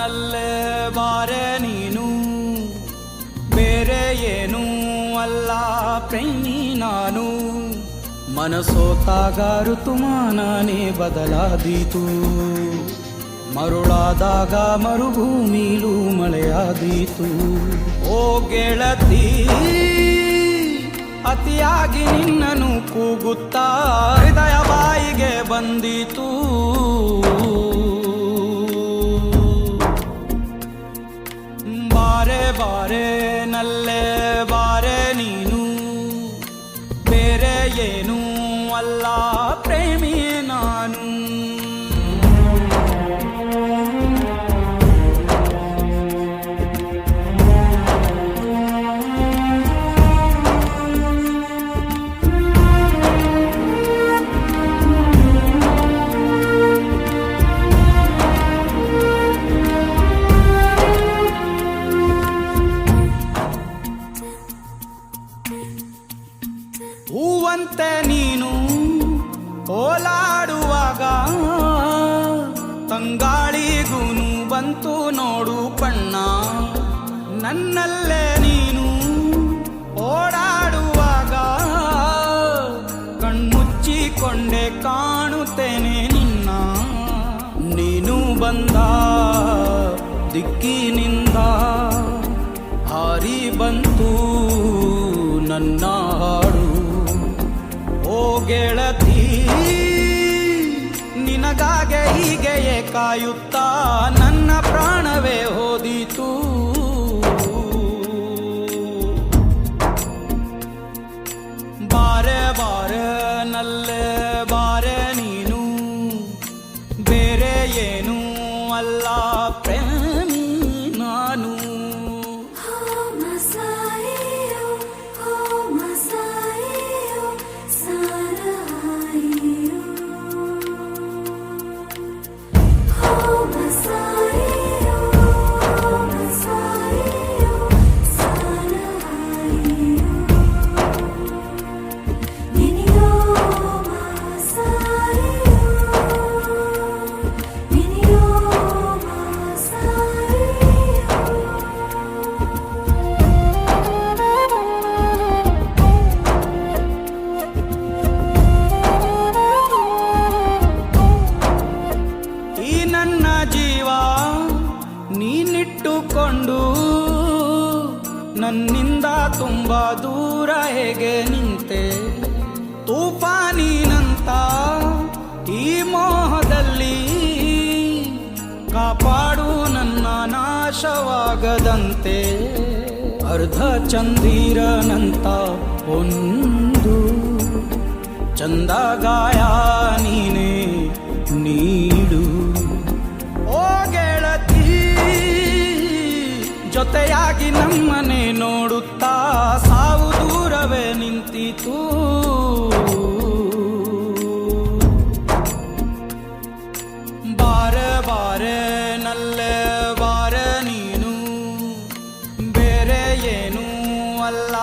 ನಲ್ಲೇ ಬಾರೆ ನೀನು, ಬೇರೆ ಏನೂ ಅಲ್ಲ ಪ್ರೇಮಿ ನಾನು. ಮನಸೋತಾಗ ಋತುಮಾನನೇ ಬದಲಾದೀತು, ಮರುಳಾದಾಗ ಮರುಭೂಮಿಲೂ ಮಳೆಯಾದೀತು. ಓ ಗೆಳತಿ, ಅತಿಯಾಗಿ ನಿನ್ನನು ಕೂಗುತ್ತಾ ಹೃದಯ ಬಾಯಿಗೆ ಬಂದಿತು. ಬಾರೆ ಬಾರೆ ನಲ್ಲೇ ಬಾರೆ ನೀನು, ಬೇರೆ ಏನೂ ಅಲ್ಲ ಪ್ರೇಮಿ ನಾನು. ಹೂವಂತೆ ನೀನು ಓಲಾಡುವಾಗ ತಂಗಾಳಿಗೂನು ಬಂತು ನೋಡು ಬಣ್ಣ. ನನ್ನಲ್ಲೇ ನೀನು ಓಡಾಡುವಾಗ ಕಣ್ಮುಚ್ಚಿಕೊಂಡೆ ಕಾಣುತ್ತೇನೆ ನಿನ್ನ. ನೀನು ಬಂದ ದಿಕ್ಕಿನಿಂದ ಹಾರಿ ಬಂತು ನನ್ನ ಹಾಡು. ಓ ಗೆಳತಿ, ನಿನಗಾಗೆ ಹೀಗೆಯೇ ಕಾಯುತ್ತಾ ನನ್ನ ಪ್ರಾಣವೇ ಹೋದಿತು. ಬಾರೆ ಬಾರೆ ನಲ್ಲೇ ಬಾರೆ ನೀನು, ಬೇರೆ ಏನೂ ಅಲ್ಲ ಪ್ರೇಮಿ ನಾನು. ನನ್ನ ಜೀವ ನೀನಿಟ್ಟುಕೊಂಡು ನನ್ನಿಂದ ತುಂಬ ದೂರ ಹೇಗೆ ನಿಂತೆ. ತೂಫಾನಿನಂತ ಈ ಮೋಹದಲ್ಲಿ ಕಾಪಾಡು ನನ್ನ ನಾಶವಾಗದಂತೆ. ಅರ್ಧ ಚಂದಿರನಂತ ಒಂದು ಚಂದ ಗಾಯ ನೀನೇ ನೀಡು. ಓ ಗೆಳತಿ, ಜೊತೆಯಾಗಿ ನಮ್ಮನೆ ನೋಡುತ್ತಾ ಸಾವು ದೂರವೇ ನಿಂತಿತು. ಬಾರೆ ಬಾರೆ ನಲ್ಲೇ ಬಾರೆ ನೀನು, ಬೇರೆ ಏನೂ ಅಲ್ಲ